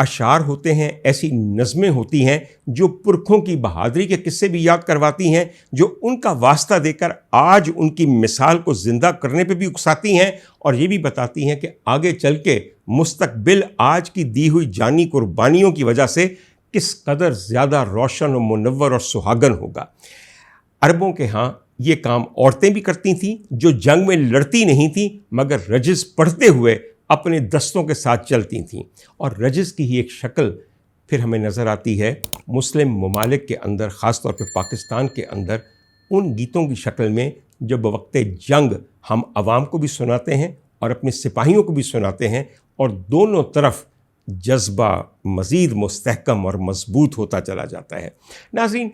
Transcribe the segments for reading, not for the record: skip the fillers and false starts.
اشعار ہوتے ہیں، ایسی نظمیں ہوتی ہیں جو پرکھوں کی بہادری کے قصے بھی یاد کرواتی ہیں، جو ان کا واسطہ دے کر آج ان کی مثال کو زندہ کرنے پہ بھی اکساتی ہیں، اور یہ بھی بتاتی ہیں کہ آگے چل کے مستقبل آج کی دی ہوئی جانی قربانیوں کی وجہ سے کس قدر زیادہ روشن و منور اور سہاگن ہوگا۔ عربوں کے ہاں یہ کام عورتیں بھی کرتی تھیں، جو جنگ میں لڑتی نہیں تھیں مگر رجز پڑھتے ہوئے اپنے دستوں کے ساتھ چلتی تھیں، اور رجز کی ہی ایک شکل پھر ہمیں نظر آتی ہے مسلم ممالک کے اندر، خاص طور پہ پاکستان کے اندر، ان گیتوں کی شکل میں جو بوقت جنگ ہم عوام کو بھی سناتے ہیں اور اپنے سپاہیوں کو بھی سناتے ہیں، اور دونوں طرف جذبہ مزید مستحکم اور مضبوط ہوتا چلا جاتا ہے۔ ناظرین،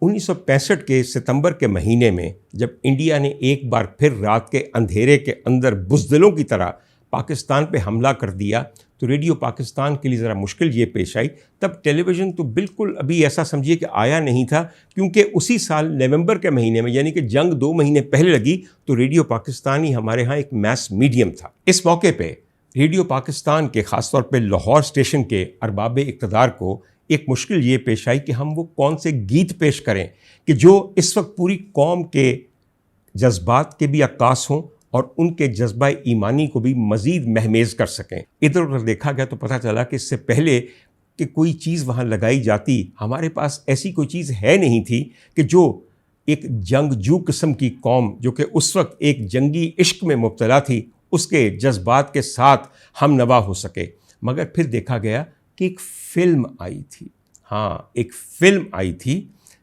1965 کے ستمبر کے مہینے میں جب انڈیا نے ایک بار پھر رات کے اندھیرے کے اندر بزدلوں کی طرح پاکستان پہ حملہ کر دیا تو ریڈیو پاکستان کے لیے ذرا مشکل یہ پیش آئی۔ تب ٹیلی ویژن تو بالکل ابھی ایسا سمجھیے کہ آیا نہیں تھا، کیونکہ اسی سال نومبر کے مہینے میں، یعنی کہ جنگ 2 مہینے پہلے لگی، تو ریڈیو پاکستان ہی ہمارے ہاں ایک میس میڈیم تھا۔ اس موقع پہ ریڈیو پاکستان کے خاص طور پہ لاہور اسٹیشن کے ارباب اقتدار کو ایک مشکل یہ پیش آئی کہ ہم وہ کون سے گیت پیش کریں کہ جو اس وقت پوری قوم کے جذبات کے بھی عکاس ہوں اور ان کے جذبہ ایمانی کو بھی مزید مہمیز کر سکیں۔ ادھر ادھر دیکھا گیا تو پتہ چلا کہ اس سے پہلے کہ کوئی چیز وہاں لگائی جاتی، ہمارے پاس ایسی کوئی چیز ہے نہیں تھی کہ جو ایک جنگجو قسم کی قوم جو کہ اس وقت ایک جنگی عشق میں مبتلا تھی، اس کے جذبات کے ساتھ ہم نوا ہو سکے۔ مگر پھر دیکھا گیا کہ ایک فلم آئی تھی، ہاں ایک فلم آئی تھی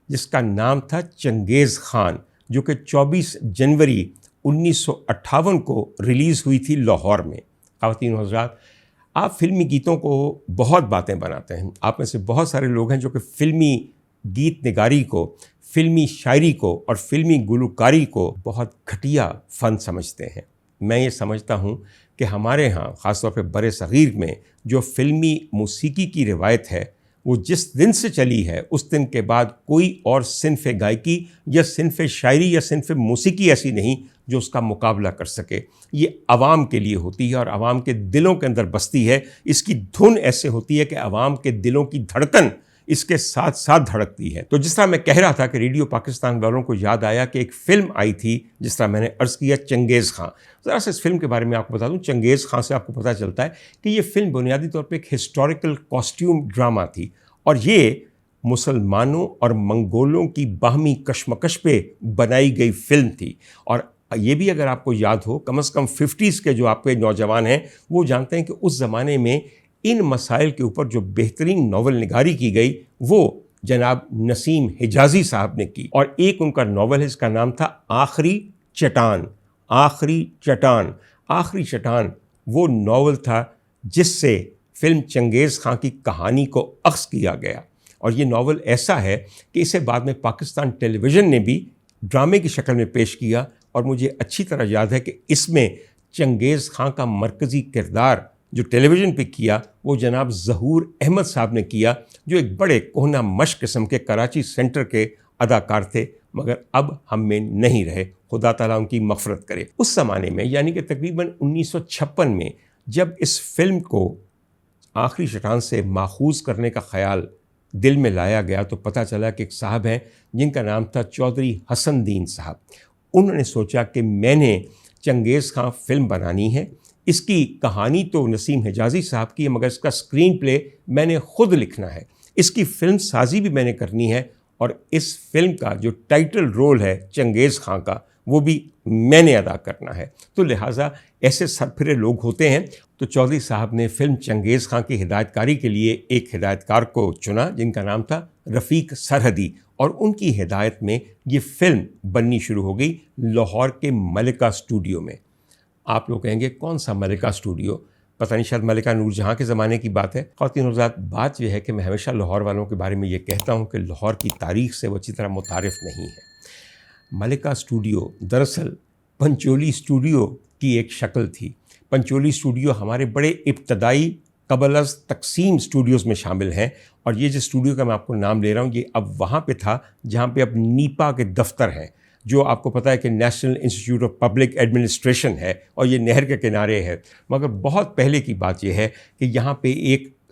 جس کا نام تھا چنگیز خان، جو کہ 24 جنوری 1958 کو ریلیز ہوئی تھی لاہور میں۔ خواتین و حضرات، آپ فلمی گیتوں کو بہت باتیں بناتے ہیں، آپ میں سے بہت سارے لوگ ہیں جو کہ فلمی گیت نگاری کو، فلمی شاعری کو اور فلمی گلوکاری کو بہت گھٹیا فن سمجھتے ہیں۔ میں یہ سمجھتا ہوں کہ ہمارے ہاں خاص طور پہ بر صغیر میں جو فلمی موسیقی کی روایت ہے، وہ جس دن سے چلی ہے اس دن کے بعد کوئی اور صنف گائکی یا صنف شاعری یا صنف موسیقی ایسی نہیں جو اس کا مقابلہ کر سکے۔ یہ عوام کے لیے ہوتی ہے اور عوام کے دلوں کے اندر بستی ہے۔ اس کی دھن ایسے ہوتی ہے کہ عوام کے دلوں کی دھڑکن اس کے ساتھ ساتھ دھڑکتی ہے۔ تو جس طرح میں کہہ رہا تھا کہ ریڈیو پاکستان والوں کو یاد آیا کہ ایک فلم آئی تھی، جس طرح میں نے عرض کیا چنگیز خان۔ ذرا سے اس فلم کے بارے میں آپ کو بتا دوں، چنگیز خان سے آپ کو پتہ چلتا ہے کہ یہ فلم بنیادی طور پہ ایک ہسٹوریکل کاسٹیوم ڈرامہ تھی، اور یہ مسلمانوں اور منگولوں کی باہمی کشمکش پہ بنائی گئی فلم تھی۔ اور یہ بھی اگر آپ کو یاد ہو، کم از کم 50s کے جو آپ کے نوجوان ہیں وہ جانتے ہیں کہ اس زمانے میں ان مسائل کے اوپر جو بہترین ناول نگاری کی گئی وہ جناب نسیم حجازی صاحب نے کی، اور ایک ان کا ناول ہے جس کا نام تھا آخری چٹان۔ آخری چٹان، آخری چٹان وہ ناول تھا جس سے فلم چنگیز خان کی کہانی کو اخذ کیا گیا، اور یہ ناول ایسا ہے کہ اسے بعد میں پاکستان ٹیلی ویژن نے بھی ڈرامے کی شکل میں پیش کیا، اور مجھے اچھی طرح یاد ہے کہ اس میں چنگیز خان کا مرکزی کردار جو ٹیلی ویژن پہ کیا وہ جناب ظہور احمد صاحب نے کیا، جو ایک بڑے کہنہ مشق قسم کے کراچی سینٹر کے اداکار تھے، مگر اب ہم میں نہیں رہے، خدا تعالیٰ ان کی مغفرت کرے۔ اس زمانے میں یعنی کہ تقریباً 1956 میں جب اس فلم کو آخری چٹان سے ماخوذ کرنے کا خیال دل میں لایا گیا تو پتہ چلا کہ ایک صاحب ہیں جن کا نام تھا چودھری حسن دین صاحب۔ انہوں نے سوچا کہ میں نے چنگیز خان فلم بنانی ہے، اس کی کہانی تو نسیم حجازی صاحب کی ہے مگر اس کا اسکرین پلے میں نے خود لکھنا ہے، اس کی فلم سازی بھی میں نے کرنی ہے، اور اس فلم کا جو ٹائٹل رول ہے چنگیز خان کا وہ بھی میں نے ادا کرنا ہے۔ تو لہٰذا ایسے سرپھرے لوگ ہوتے ہیں، تو چودھری صاحب نے فلم چنگیز خان کی ہدایت کاری کے لیے ایک ہدایت کار کو چنا جن کا نام تھا رفیق سرحدی، اور ان کی ہدایت میں یہ فلم بننی شروع ہو گئی لاہور کے ملکہ اسٹوڈیو میں۔ آپ لوگ کہیں گے کون سا ملکہ اسٹوڈیو؟ پتہ نہیں، شاید ملکہ نور جہاں کے زمانے کی بات ہے۔ خواتین و حضرات، بات یہ ہے کہ میں ہمیشہ لاہور والوں کے بارے میں یہ کہتا ہوں کہ لاہور کی تاریخ سے وہ اچھی طرح متعارف نہیں ہے۔ ملکہ اسٹوڈیو دراصل پنچولی اسٹوڈیو کی ایک شکل تھی۔ پنچولی اسٹوڈیو ہمارے بڑے ابتدائی قبل از تقسیم اسٹوڈیوز میں شامل ہیں، اور یہ جو اسٹوڈیو کا میں آپ کو نام لے رہا ہوں یہ اب وہاں پہ تھا جہاں پہ اب نیپا کے دفتر ہیں، جو آپ کو پتہ ہے کہ national institute of public administration ہے، اور یہ نہر کے کنارے ہے۔ مگر بہت پہلے کی بات یہ ہے کہ یہاں پہ ایک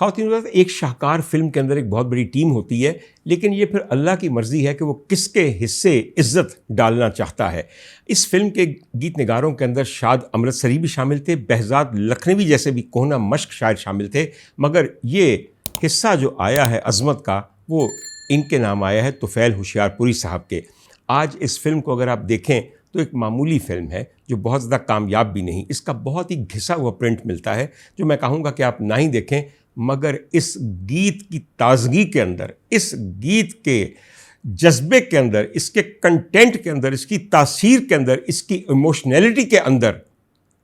خواتین حضرات، ایک شاہکار فلم کے اندر ایک بہت بڑی ٹیم ہوتی ہے، لیکن یہ پھر اللہ کی مرضی ہے کہ وہ کس کے حصے عزت ڈالنا چاہتا ہے۔ اس فلم کے گیت نگاروں کے اندر شاد امرتسری بھی شامل تھے، بہزاد لکھنوی جیسے بھی کوہنا مشق شاعر شامل تھے، مگر یہ حصہ جو آیا ہے عظمت کا وہ ان کے نام آیا ہے طفیل ہوشیار پوری صاحب کے۔ آج اس فلم کو اگر آپ دیکھیں تو ایک معمولی فلم ہے جو بہت زیادہ کامیاب بھی نہیں، اس کا بہت ہی گھسا ہوا پرنٹ ملتا ہے جو میں کہوں گا کہ آپ نہ ہی دیکھیں، مگر اس گیت کی تازگی کے اندر، اس گیت کے جذبے کے اندر، اس کے کنٹینٹ کے اندر، اس کی تاثیر کے اندر، اس کی ایموشنلٹی کے اندر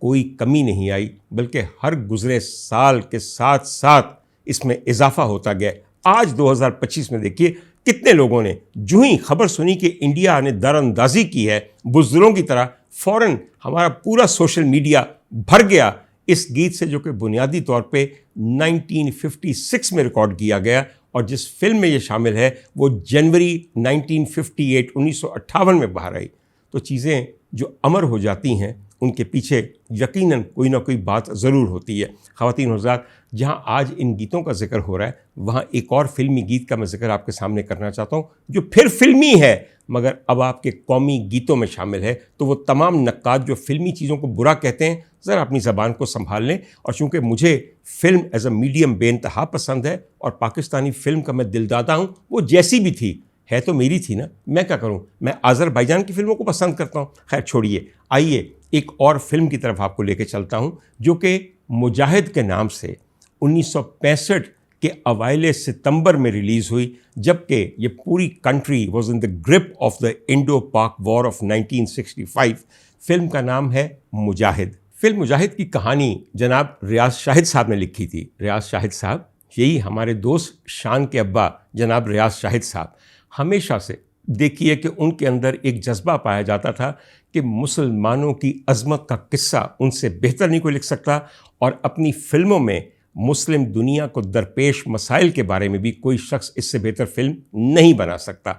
کوئی کمی نہیں آئی، بلکہ ہر گزرے سال کے ساتھ ساتھ اس میں اضافہ ہوتا گیا۔ آج 2025 میں دیکھیے کتنے لوگوں نے جو ہی خبر سنی کہ انڈیا نے در اندازی کی ہے بزدلوں کی طرح، فوراً ہمارا پورا سوشل میڈیا بھر گیا اس گیت سے، جو کہ بنیادی طور پہ 1956 میں ریکارڈ کیا گیا، اور جس فلم میں یہ شامل ہے وہ جنوری 1958 میں باہر آئی۔ تو چیزیں جو امر ہو جاتی ہیں ان کے پیچھے یقیناً کوئی نہ کوئی بات ضرور ہوتی ہے۔ خواتین حضرات، جہاں آج ان گیتوں کا ذکر ہو رہا ہے، وہاں ایک اور فلمی گیت کا میں ذکر آپ کے سامنے کرنا چاہتا ہوں جو پھر فلمی ہے مگر اب آپ کے قومی گیتوں میں شامل ہے۔ تو وہ تمام نقاد جو فلمی چیزوں کو برا کہتے ہیں، ذرا اپنی زبان کو سنبھال لیں، اور چونکہ مجھے فلم ایز اے میڈیم بے انتہا پسند ہے اور پاکستانی فلم کا میں دل دادا ہوں، وہ جیسی بھی تھی ہے تو میری تھی نا، میں کیا کروں، میں آذربائیجان کی فلموں کو پسند کرتا ہوں۔ خیر چھوڑیے، آئیے ایک اور فلم کی طرف آپ کو لے کے چلتا ہوں جو کہ مجاہد کے نام سے 1965 کے اوائل ستمبر میں ریلیز ہوئی، جبکہ یہ پوری country was in the grip of the Indo Pak war of 1965۔ Film کا نام ہے مجاہد۔ فلم مجاہد کی کہانی جناب ریاض شاہد صاحب نے لکھی تھی۔ ریاض شاہد صاحب، یہی ہمارے دوست شان کے ابا جناب ریاض شاہد صاحب، ہمیشہ سے دیکھیے کہ ان کے اندر ایک جذبہ پایا جاتا تھا کہ مسلمانوں کی عظمت کا قصہ ان سے بہتر نہیں کوئی لکھ سکتا، اور اپنی فلموں میں مسلم دنیا کو درپیش مسائل کے بارے میں بھی کوئی شخص اس سے بہتر فلم نہیں بنا سکتا۔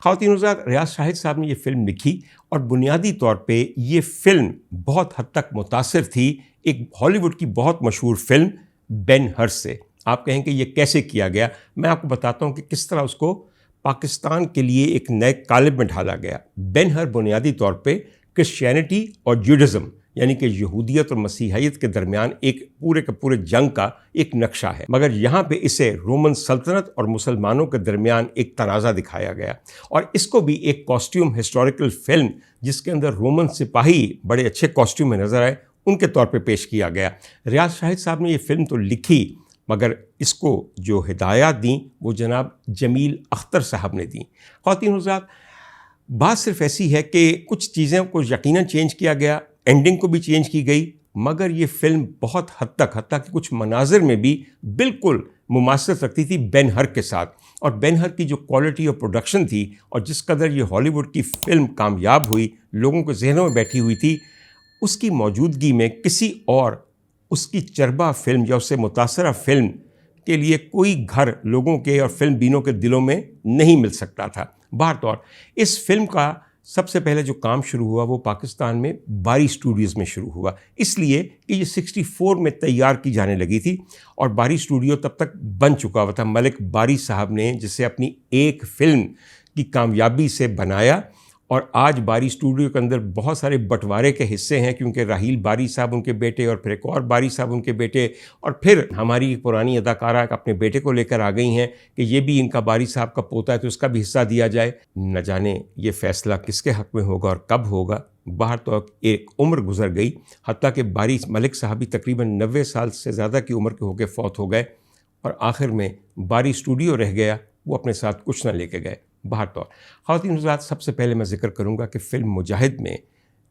خواتین حضرات، ریاض شاہد صاحب نے یہ فلم لکھی، اور بنیادی طور پہ یہ فلم بہت حد تک متاثر تھی ایک ہالی ووڈ کی بہت مشہور فلم بین ہر سے۔ آپ کہیں کہ یہ کیسے کیا گیا، میں آپ کو بتاتا ہوں کہ کس طرح اس کو پاکستان کے لیے ایک نئے قالب میں ڈھالا گیا۔ بین ہر بنیادی طور پہ کرسچینٹی اور جوڈزم، یعنی کہ یہودیت اور مسیحیت کے درمیان ایک پورے کے پورے جنگ کا ایک نقشہ ہے، مگر یہاں پہ اسے رومن سلطنت اور مسلمانوں کے درمیان ایک تنازع دکھایا گیا، اور اس کو بھی ایک کاسٹیوم ہسٹوریکل فلم جس کے اندر رومن سپاہی بڑے اچھے کاسٹیوم میں نظر آئے ان کے طور پہ پیش کیا گیا۔ ریاض شاہد صاحب نے یہ فلم تو لکھی، مگر اس کو جو ہدایات دیں وہ جناب جمیل اختر صاحب نے دیں۔ خواتین حضرات، بات صرف ایسی ہے کہ کچھ چیزیں کو یقیناً چینج کیا گیا، اینڈنگ کو بھی چینج کی گئی، مگر یہ فلم بہت حد تک، حتیٰ کہ کچھ مناظر میں بھی بالکل مماثلت رکھتی تھی بین ہر کے ساتھ، اور بین ہر کی جو کوالٹی اور پروڈکشن تھی اور جس قدر یہ ہالی ووڈ کی فلم کامیاب ہوئی، لوگوں کے ذہنوں میں بیٹھی ہوئی تھی، اس کی موجودگی میں کسی اور اس کی چربا فلم یا اس سے متاثرہ فلم کے لیے کوئی گھر لوگوں کے اور فلم بینوں کے دلوں میں نہیں مل سکتا تھا۔ بہرطور اس فلم کا سب سے پہلے جو کام شروع ہوا وہ پاکستان میں باری اسٹوڈیوز میں شروع ہوا، اس لیے کہ یہ 64 میں تیار کی جانے لگی تھی، اور باری اسٹوڈیو تب تک بن چکا ہوا تھا۔ ملک باری صاحب نے جسے اپنی ایک فلم کی کامیابی سے بنایا، اور آج باری اسٹوڈیو کے اندر بہت سارے بٹوارے کے حصے ہیں، کیونکہ راحیل باری صاحب ان کے بیٹے، اور پھر ایک اور باری صاحب ان کے بیٹے، اور پھر ہماری ایک پرانی اداکارہ اپنے بیٹے کو لے کر آ گئی ہیں کہ یہ بھی ان کا باری صاحب کا پوتا ہے تو اس کا بھی حصہ دیا جائے۔ نہ جانے یہ فیصلہ کس کے حق میں ہوگا اور کب ہوگا۔ باہر تو ایک عمر گزر گئی، حتیٰ کہ باری ملک صاحب بھی تقریباً 90 سال سے زیادہ کی عمر کے ہو کے فوت ہو گئے، اور آخر میں باری اسٹوڈیو رہ گیا، وہ اپنے ساتھ کچھ نہ لے کے گئے۔ بہرطور خواتین حضرات، سب سے پہلے میں ذکر کروں گا کہ فلم مجاہد میں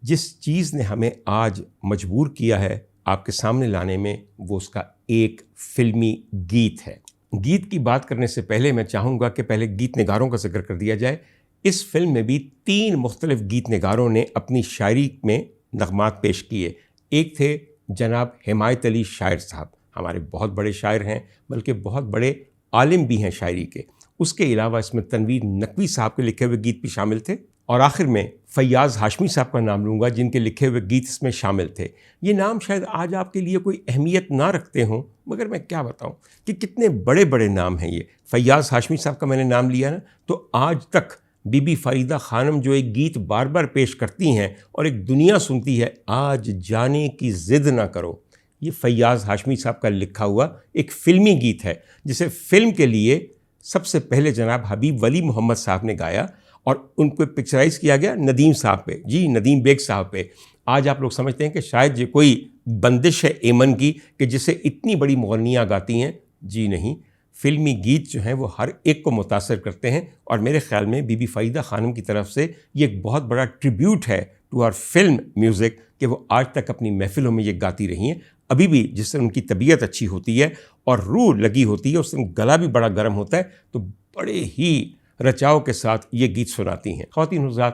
جس چیز نے ہمیں آج مجبور کیا ہے آپ کے سامنے لانے میں، وہ اس کا ایک فلمی گیت ہے۔ گیت کی بات کرنے سے پہلے میں چاہوں گا کہ پہلے گیت نگاروں کا ذکر کر دیا جائے۔ اس فلم میں بھی 3 مختلف گیت نگاروں نے اپنی شاعری میں نغمات پیش کیے۔ ایک تھے جناب حمایت علی شاعر صاحب، ہمارے بہت بڑے شاعر ہیں، بلکہ بہت بڑے عالم بھی ہیں شاعری کے۔ اس کے علاوہ اس میں تنویر نقوی صاحب کے لکھے ہوئے گیت بھی شامل تھے، اور آخر میں فیاض ہاشمی صاحب کا نام لوں گا جن کے لکھے ہوئے گیت اس میں شامل تھے۔ یہ نام شاید آج آپ کے لیے کوئی اہمیت نہ رکھتے ہوں، مگر میں کیا بتاؤں کہ کتنے بڑے بڑے نام ہیں یہ۔ فیاض ہاشمی صاحب کا میں نے نام لیا نا، تو آج تک بی بی فریدہ خانم جو ایک گیت بار بار پیش کرتی ہیں اور ایک دنیا سنتی ہے، آج جانے کی ضد نہ کرو، یہ فیاض ہاشمی صاحب کا لکھا ہوا ایک فلمی گیت ہے جسے فلم کے لیے سب سے پہلے جناب حبیب ولی محمد صاحب نے گایا اور ان کو پکچرائز کیا گیا ندیم صاحب پہ، جی ندیم بیگ صاحب پہ۔ آج آپ لوگ سمجھتے ہیں کہ شاید یہ کوئی بندش ہے ایمن کی کہ جسے اتنی بڑی مغنیاں گاتی ہیں، جی نہیں، فلمی گیت جو ہیں وہ ہر ایک کو متاثر کرتے ہیں، اور میرے خیال میں بی بی فریدہ خانم کی طرف سے یہ ایک بہت بڑا ٹریبیوٹ ہے ٹو آر فلم میوزک کہ وہ آج تک اپنی محفلوں میں یہ گاتی رہی ہیں۔ ابھی بھی جس سے ان کی طبیعت اچھی ہوتی ہے اور روح لگی ہوتی ہے، اس سے گلا بھی بڑا گرم ہوتا ہے، تو بڑے ہی رچاؤ کے ساتھ یہ گیت سناتی ہیں۔ خواتین حضرات،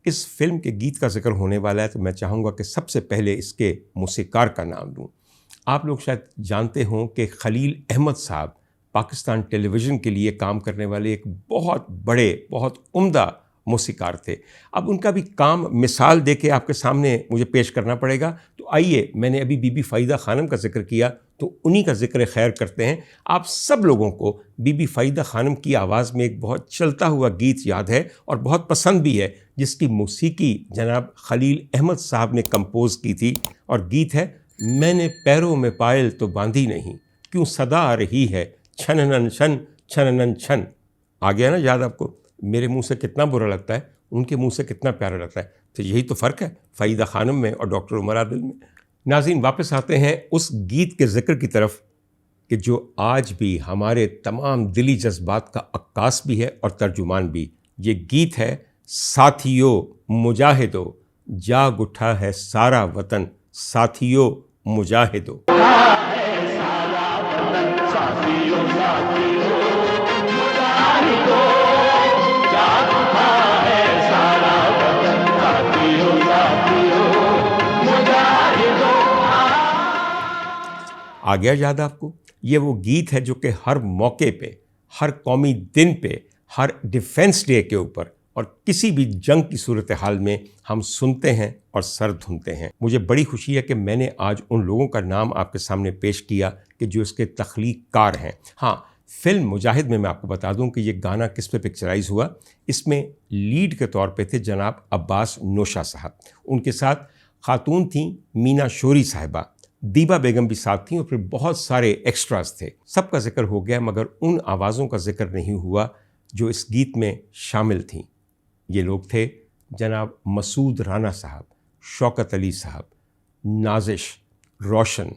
اس فلم کے گیت کا ذکر ہونے والا ہے تو میں چاہوں گا کہ سب سے پہلے اس کے موسیقار کا نام لوں۔ آپ لوگ شاید جانتے ہوں کہ خلیل احمد صاحب پاکستان ٹیلی ویژن کے لیے کام کرنے والے ایک بہت بڑے، بہت عمدہ موسیقار تھے۔ اب ان کا بھی کام مثال دے کے آپ کے سامنے مجھے پیش کرنا پڑے گا، تو آئیے، میں نے ابھی بی بی فریدہ خانم کا ذکر کیا تو انہی کا ذکر خیر کرتے ہیں۔ آپ سب لوگوں کو بی بی فریدہ خانم کی آواز میں ایک بہت چلتا ہوا گیت یاد ہے اور بہت پسند بھی ہے، جس کی موسیقی جناب خلیل احمد صاحب نے کمپوز کی تھی، اور گیت ہے میں نے پیروں میں پائل تو باندھی نہیں، کیوں صدا آ رہی ہے چھننن چھن چھننن چھن۔ آ گیا نا یاد آپ کو؟ میرے منہ سے کتنا برا لگتا ہے، ان کے منہ سے کتنا پیارا لگتا ہے، تو یہی تو فرق ہے فریدہ خانم میں اور ڈاکٹر عمر عادل میں۔ ناظرین، واپس آتے ہیں اس گیت کے ذکر کی طرف کہ جو آج بھی ہمارے تمام دلی جذبات کا عکاس بھی ہے اور ترجمان بھی۔ یہ گیت ہے ساتھیو مجاہدو، جاگ اٹھا ہے سارا وطن، ساتھیو مجاہدو۔ آ گیا یاد آپ کو؟ یہ وہ گیت ہے جو کہ ہر موقع پہ، ہر قومی دن پہ، ہر ڈیفنس ڈے کے اوپر اور کسی بھی جنگ کی صورتحال میں ہم سنتے ہیں اور سر دھنتے ہیں۔ مجھے بڑی خوشی ہے کہ میں نے آج ان لوگوں کا نام آپ کے سامنے پیش کیا کہ جو اس کے تخلیق کار ہیں۔ ہاں، فلم مجاہد میں آپ کو بتا دوں کہ یہ گانا کس پہ پکچرائز ہوا۔ اس میں لیڈ کے طور پہ تھے جناب عباس نوشا صاحب، ان کے ساتھ خاتون تھیں مینا شوری صاحبہ، دیبا بیگم بھی ساتھ تھیں، اور پھر بہت سارے ایکسٹراز تھے۔ سب کا ذکر ہو گیا مگر ان آوازوں کا ذکر نہیں ہوا جو اس گیت میں شامل تھیں۔ یہ لوگ تھے جناب مسعود رانا صاحب، شوکت علی صاحب، نازش، روشن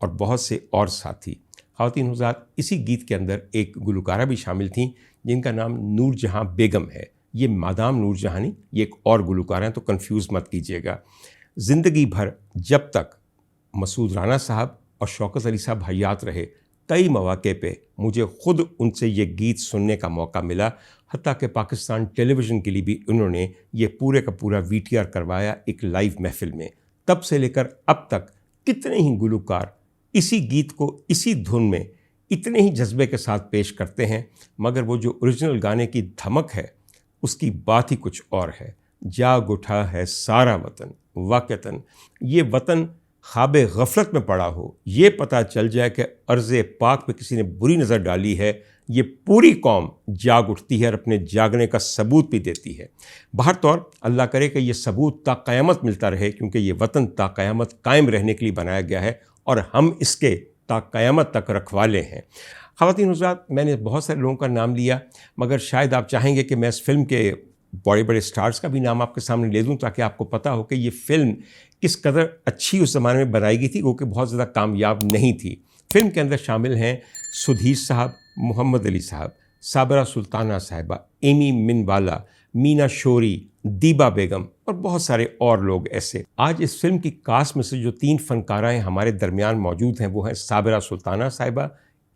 اور بہت سے اور ساتھی۔ خواتین حضرات، اسی گیت کے اندر ایک گلوکارہ بھی شامل تھیں جن کا نام نور جہاں بیگم ہے۔ یہ مادام نور جہاں نہیں، یہ ایک اور گلوکارہ ہیں، تو کنفیوز مت کیجیے گا۔ زندگی بھر جب تک مسعود رانا صاحب اور شوکت علی صاحب حیات رہے، کئی مواقع پہ مجھے خود ان سے یہ گیت سننے کا موقع ملا، حتیٰ کہ پاکستان ٹیلی ویژن کے لیے بھی انہوں نے یہ پورے کا پورا VTR کروایا ایک لائیو محفل میں۔ تب سے لے کر اب تک کتنے ہی گلوکار اسی گیت کو اسی دھن میں اتنے ہی جذبے کے ساتھ پیش کرتے ہیں، مگر وہ جو اوریجنل گانے کی دھمک ہے اس کی بات ہی کچھ اور ہے۔ جاگ اٹھا ہے سارا وطن، واقعتاً یہ وطن خواب غفلت میں پڑا ہو، یہ پتہ چل جائے کہ ارض پاک پہ کسی نے بری نظر ڈالی ہے، یہ پوری قوم جاگ اٹھتی ہے اور اپنے جاگنے کا ثبوت بھی دیتی ہے۔ بہر طور اللہ کرے کہ یہ ثبوت تا قیامت ملتا رہے، کیونکہ یہ وطن تا قیامت قائم رہنے کے لیے بنایا گیا ہے اور ہم اس کے تا قیامت تک رکھوالے ہیں۔ خواتین حضرات، میں نے بہت سارے لوگوں کا نام لیا، مگر شاید آپ چاہیں گے کہ میں اس فلم کے بڑے بڑے سٹارز کا بھی نام آپ کے سامنے لے دوں تاکہ آپ کو پتہ ہو کہ یہ فلم کس قدر اچھی اس زمانے میں بنائی گئی تھی، وہ کہ بہت زیادہ کامیاب نہیں تھی۔ فلم کے اندر شامل ہیں سدھیر صاحب، محمد علی صاحب، صابرہ سلطانہ صاحبہ، ایمی منوالا، مینا شوری، دیبا بیگم اور بہت سارے اور لوگ ایسے۔ آج اس فلم کی کاسٹ میں سے جو 3 فنکارائیں ہمارے درمیان موجود ہیں وہ ہیں صابرہ سلطانہ صاحبہ،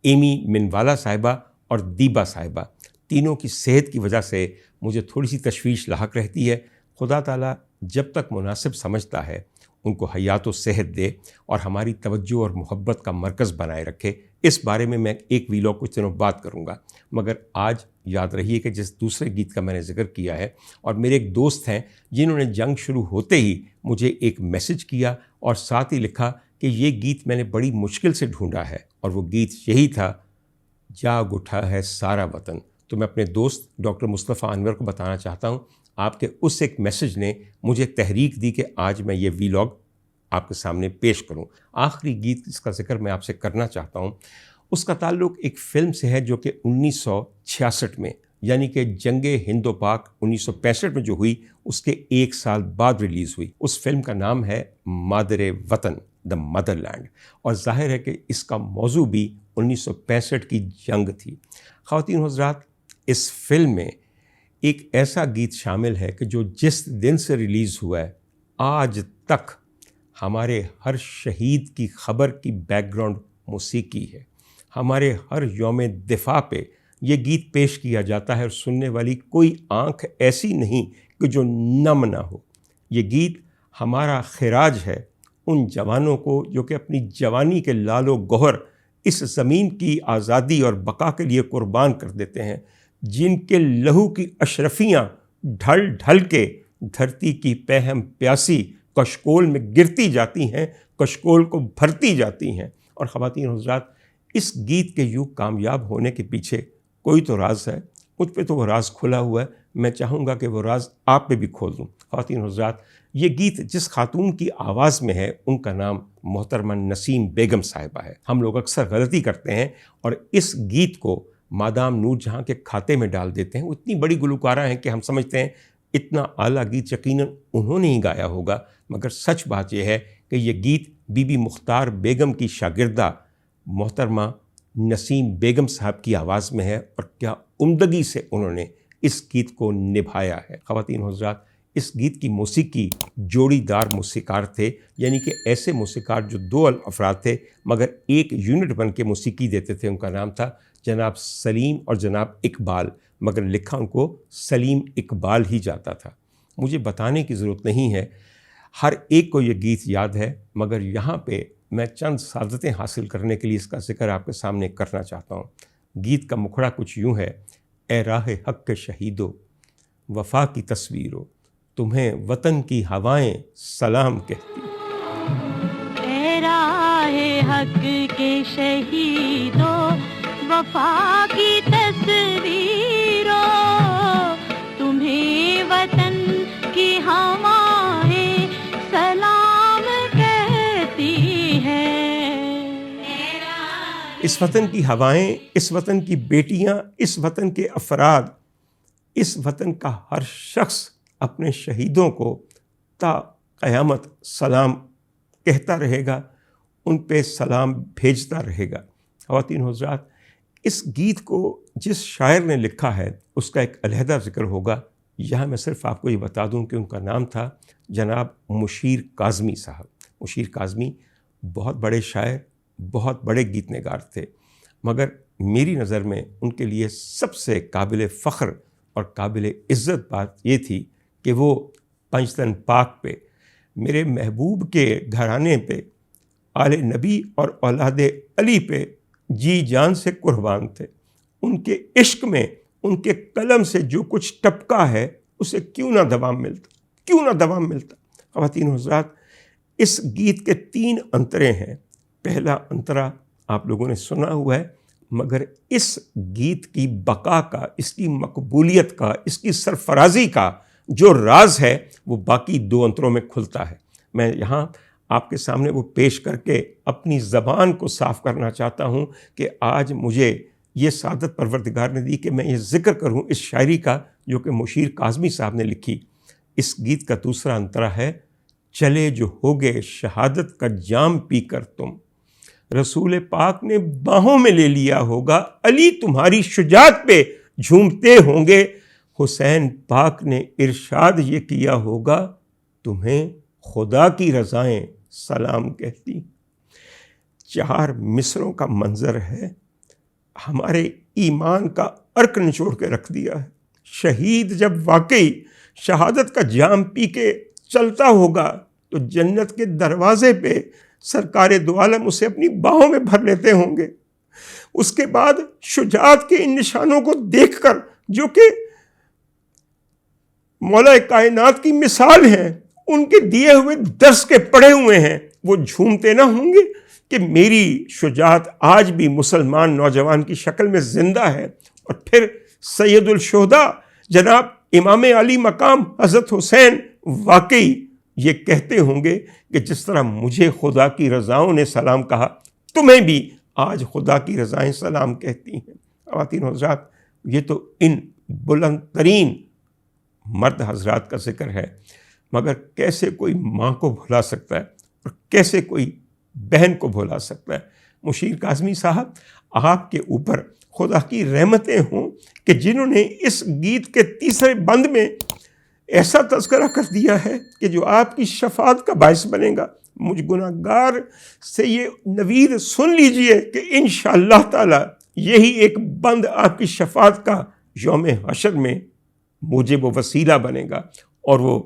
ایمی منوالا صاحبہ اور دیبا صاحبہ۔ تینوں کی صحت کی وجہ سے مجھے تھوڑی سی تشویش لاحق رہتی ہے۔ خدا تعالیٰ جب تک مناسب سمجھتا ہے ان کو حیات و صحت دے اور ہماری توجہ اور محبت کا مرکز بنائے رکھے. اس بارے میں ایک ویلاگ کچھ دنوں بات کروں گا، مگر آج یاد رہیے کہ جس دوسرے گیت کا میں نے ذکر کیا ہے، اور میرے ایک دوست ہیں جنہوں نے جنگ شروع ہوتے ہی مجھے ایک میسج کیا اور ساتھ ہی لکھا کہ یہ گیت میں نے بڑی مشکل سے ڈھونڈا ہے، اور وہ گیت یہی تھا، جاگ اٹھا ہے سارا وطن. تو میں اپنے دوست ڈاکٹر مصطفیٰ انور کو بتانا چاہتا ہوں، آپ کے اس ایک میسج نے مجھے تحریک دی کہ آج میں یہ ویلاگ آپ کے سامنے پیش کروں. آخری گیت جس کا ذکر میں آپ سے کرنا چاہتا ہوں، اس کا تعلق ایک فلم سے ہے جو کہ 1966 میں، یعنی کہ جنگ ہند و پاک 1965 میں جو ہوئی، اس کے ایک سال بعد ریلیز ہوئی. اس فلم کا نام ہے مادر وطن، دا مدر لینڈ، اور ظاہر ہے کہ اس کا موضوع بھی 1965 کی جنگ تھی. خواتین حضرات، اس فلم میں ایک ایسا گیت شامل ہے کہ جو جس دن سے ریلیز ہوا ہے آج تک ہمارے ہر شہید کی خبر کی بیک گراؤنڈ موسیقی ہے. ہمارے ہر یوم دفاع پہ یہ گیت پیش کیا جاتا ہے، اور سننے والی کوئی آنکھ ایسی نہیں کہ جو نم نہ ہو. یہ گیت ہمارا خراج ہے ان جوانوں کو جو کہ اپنی جوانی کے لال و گوہر اس زمین کی آزادی اور بقا کے لیے قربان کر دیتے ہیں، جن کے لہو کی اشرفیاں ڈھل ڈھل کے دھرتی کی پہم پیاسی کشکول میں گرتی جاتی ہیں، کشکول کو بھرتی جاتی ہیں. اور خواتین حضرات، اس گیت کے یوں کامیاب ہونے کے پیچھے کوئی تو راز ہے. مجھ پہ تو وہ راز کھلا ہوا ہے، میں چاہوں گا کہ وہ راز آپ پہ بھی کھول دوں. خواتین حضرات، یہ گیت جس خاتون کی آواز میں ہے ان کا نام محترمہ نسیم بیگم صاحبہ ہے. ہم لوگ اکثر غلطی کرتے ہیں اور اس گیت کو مادام نور جہاں کے کھاتے میں ڈال دیتے ہیں. وہ اتنی بڑی گلوکارہ ہیں کہ ہم سمجھتے ہیں اتنا اعلیٰ گیت یقیناً انہوں نے ہی گایا ہوگا، مگر سچ بات یہ ہے کہ یہ گیت بی بی مختار بیگم کی شاگردہ محترمہ نسیم بیگم صاحب کی آواز میں ہے، اور کیا عمدگی سے انہوں نے اس گیت کو نبھایا ہے. خواتین حضرات، اس گیت کی موسیقی جوڑی دار موسیقار تھے، یعنی کہ ایسے موسیقار جو دو افراد تھے مگر ایک یونٹ بن کے موسیقی دیتے تھے. ان کا نام تھا جناب سلیم اور جناب اقبال، مگر لکھا ان کو سلیم اقبال ہی جاتا تھا. مجھے بتانے کی ضرورت نہیں ہے، ہر ایک کو یہ گیت یاد ہے، مگر یہاں پہ میں چند سعادتیں حاصل کرنے کے لیے اس کا ذکر آپ کے سامنے کرنا چاہتا ہوں. گیت کا مکھڑا کچھ یوں ہے، اے راہ حق کے شہیدو، وفا کی تصویرو، تمہیں وطن کی ہوائیں سلام کہتی. اے راہ حق کے شہیدو، وفا کی تصویرو، تمہیں وطن کی ہوائیں سلام کہتی ہے. اس وطن کی ہوائیں، اس وطن کی بیٹیاں، اس وطن کے افراد، اس وطن کا ہر شخص اپنے شہیدوں کو تا قیامت سلام کہتا رہے گا، ان پہ سلام بھیجتا رہے گا. خواتین حضرات، اس گیت کو جس شاعر نے لکھا ہے اس کا ایک علیحدہ ذکر ہوگا. یہاں میں صرف آپ کو یہ بتا دوں کہ ان کا نام تھا جناب مشیر کاظمی صاحب. مشیر کاظمی بہت بڑے شاعر، بہت بڑے گیت نگار تھے، مگر میری نظر میں ان کے لیے سب سے قابل فخر اور قابل عزت بات یہ تھی کہ وہ پنجتن پاک پہ، میرے محبوب کے گھرانے پہ، آل نبی اور اولاد علی پہ جی جان سے قربان تھے. ان کے عشق میں، ان کے قلم سے جو کچھ ٹپکا ہے اسے کیوں نہ دوام ملتا، کیوں نہ دوام ملتا. خواتین حضرات، اس گیت کے 3 انترے ہیں. پہلا انترا آپ لوگوں نے سنا ہوا ہے، مگر اس گیت کی بقا کا، اس کی مقبولیت کا، اس کی سرفرازی کا جو راز ہے وہ باقی 2 انتروں میں کھلتا ہے. میں یہاں آپ کے سامنے وہ پیش کر کے اپنی زبان کو صاف کرنا چاہتا ہوں کہ آج مجھے یہ سعادت پروردگار نے دی کہ میں یہ ذکر کروں اس شاعری کا جو کہ مشیر کاظمی صاحب نے لکھی. اس گیت کا دوسرا انترا ہے، چلے جو ہوگے شہادت کا جام پی کر تم، رسول پاک نے باہوں میں لے لیا ہوگا، علی تمہاری شجاعت پہ جھومتے ہوں گے، حسین پاک نے ارشاد یہ کیا ہوگا، تمہیں خدا کی رضائیں سلام کہتی. 4 مصروں کا منظر ہے، ہمارے ایمان کا عرق نچوڑ کے رکھ دیا ہے. شہید جب واقعی شہادت کا جام پی کے چلتا ہوگا تو جنت کے دروازے پہ سرکار دو عالم اسے اپنی باہوں میں بھر لیتے ہوں گے۔ اس کے بعد شجاعت کے ان نشانوں کو دیکھ کر جو کہ مولا کائنات کی مثال ہیں، ان کے دیے ہوئے درس کے پڑھے ہوئے ہیں، وہ جھومتے نہ ہوں گے کہ میری شجاعت آج بھی مسلمان نوجوان کی شکل میں زندہ ہے۔ اور پھر سید الشہداء جناب امام علی مقام حضرت حسین واقعی یہ کہتے ہوں گے کہ جس طرح مجھے خدا کی رضاؤں نے سلام کہا، تمہیں بھی آج خدا کی رضائیں سلام کہتی ہیں۔ خواتین حضرات، یہ تو ان بلند ترین مرد حضرات کا ذکر ہے، مگر کیسے کوئی ماں کو بھلا سکتا ہے اور کیسے کوئی بہن کو بھلا سکتا ہے؟ مشیر کاظمی صاحب، آپ کے اوپر خدا کی رحمتیں ہوں کہ جنہوں نے اس گیت کے تیسرے بند میں ایسا تذکرہ کر دیا ہے کہ جو آپ کی شفاعت کا باعث بنے گا۔ مجھ گناہ گار سے یہ نوید سن لیجئے کہ انشاءاللہ تعالی یہی ایک بند آپ کی شفاعت کا یوم حشر میں موجب و وسیلہ بنے گا، اور وہ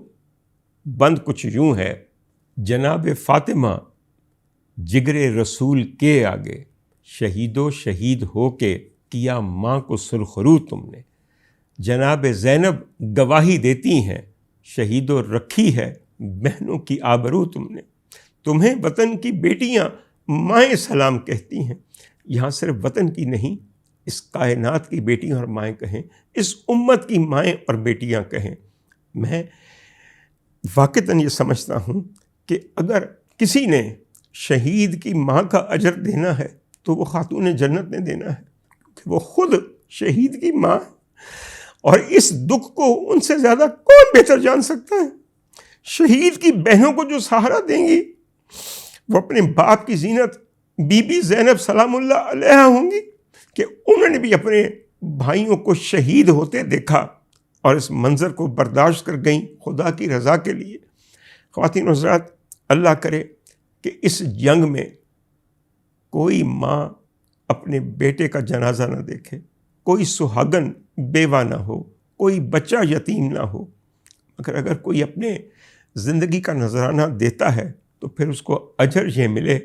بند کچھ یوں ہے: جناب فاطمہ جگر رسول کے آگے، شہید و شہید ہو کے کیا ماں کو سرخرو تم نے، جناب زینب گواہی دیتی ہیں، شہید و رکھی ہے بہنوں کی آبرو تم نے، تمہیں وطن کی بیٹیاں مائیں سلام کہتی ہیں۔ یہاں صرف وطن کی نہیں، اس کائنات کی بیٹیاں اور مائیں کہیں، اس امت کی مائیں اور بیٹیاں کہیں۔ میں واقعتاً یہ سمجھتا ہوں کہ اگر کسی نے شہید کی ماں کا اجر دینا ہے تو وہ خاتون جنت نے دینا ہے، کہ وہ خود شہید کی ماں ہے، اور اس دکھ کو ان سے زیادہ کون بہتر جان سکتا ہے؟ شہید کی بہنوں کو جو سہارا دیں گی وہ اپنے باپ کی زینت بی بی زینب سلام اللہ علیہا ہوں گی، کہ انہوں نے بھی اپنے بھائیوں کو شہید ہوتے دیکھا اور اس منظر کو برداشت کر گئیں خدا کی رضا کے لیے۔ خواتین و حضرات، اللہ کرے کہ اس جنگ میں کوئی ماں اپنے بیٹے کا جنازہ نہ دیکھے، کوئی سہاگن بیوہ نہ ہو، کوئی بچہ یتیم نہ ہو، مگر اگر کوئی اپنے زندگی کا نذرانہ دیتا ہے تو پھر اس کو اجر یہ ملے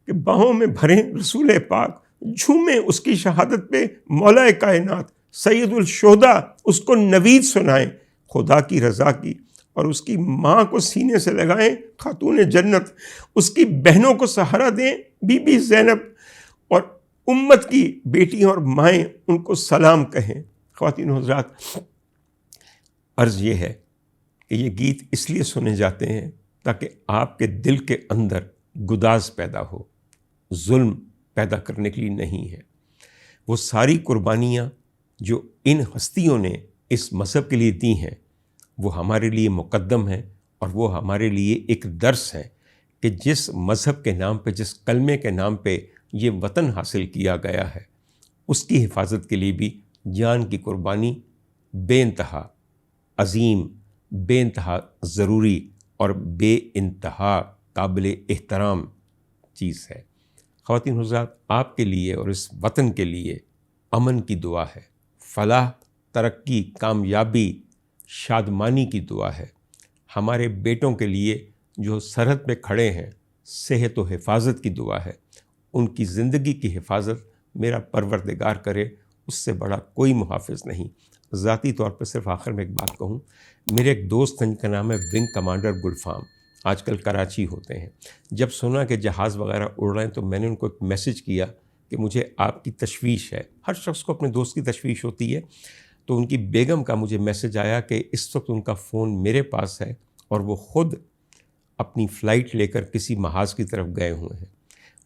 کہ باہوں میں بھریں رسول پاک، جھومیں اس کی شہادت پہ مولا کائنات سید الشہداء، اس کو نوید سنائیں خدا کی رضا کی، اور اس کی ماں کو سینے سے لگائیں خاتون جنت، اس کی بہنوں کو سہارا دیں بی بی زینب، اور امت کی بیٹیاں اور مائیں ان کو سلام کہیں۔ خواتین و حضرات، عرض یہ ہے کہ یہ گیت اس لیے سنے جاتے ہیں تاکہ آپ کے دل کے اندر گداز پیدا ہو، ظلم پیدا کرنے کے لیے نہیں ہے۔ وہ ساری قربانیاں جو ان ہستیوں نے اس مذہب کے لیے دی ہیں وہ ہمارے لیے مقدم ہیں، اور وہ ہمارے لیے ایک درس ہے کہ جس مذہب کے نام پہ، جس کلمے کے نام پہ یہ وطن حاصل کیا گیا ہے، اس کی حفاظت کے لیے بھی جان کی قربانی بے انتہا عظیم، بے انتہا ضروری اور بے انتہا قابل احترام چیز ہے۔ خواتین حضرات، آپ کے لیے اور اس وطن کے لیے امن کی دعا ہے، فلاح، ترقی، کامیابی، شادمانی کی دعا ہے۔ ہمارے بیٹوں کے لیے جو سرحد پہ کھڑے ہیں، صحت و حفاظت کی دعا ہے۔ ان کی زندگی کی حفاظت میرا پروردگار کرے، اس سے بڑا کوئی محافظ نہیں۔ ذاتی طور پر صرف آخر میں ایک بات کہوں، میرے ایک دوست ہیں جن کا نام ہے ونگ کمانڈر گلفام، آج کل کراچی ہوتے ہیں۔ جب سنا کہ جہاز وغیرہ اڑ رہے ہیں تو میں نے ان کو ایک میسج کیا کہ مجھے آپ کی تشویش ہے۔ ہر شخص کو اپنے دوست کی تشویش ہوتی ہے، تو ان کی بیگم کا مجھے میسج آیا کہ اس وقت ان کا فون میرے پاس ہے اور وہ خود اپنی فلائٹ لے کر کسی محاذ کی طرف گئے ہوئے ہیں۔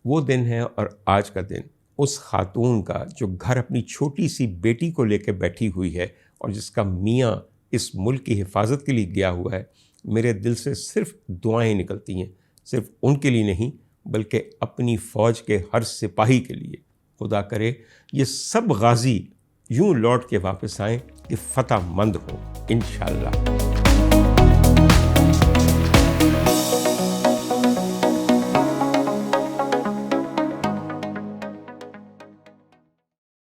وہ دن ہے اور آج کا دن اس خاتون کا جو گھر اپنی چھوٹی سی بیٹی کو لے کے بیٹھی ہوئی ہے اور جس کا میاں اس ملک کی حفاظت کے لیے گیا ہوا ہے، میرے دل سے صرف دعائیں نکلتی ہیں، صرف ان کے لیے نہیں بلکہ اپنی فوج کے ہر سپاہی کے لیے۔ خدا کرے یہ سب غازی یوں لوٹ کے واپس آئیں کہ فتح مند ہوں انشاءاللہ۔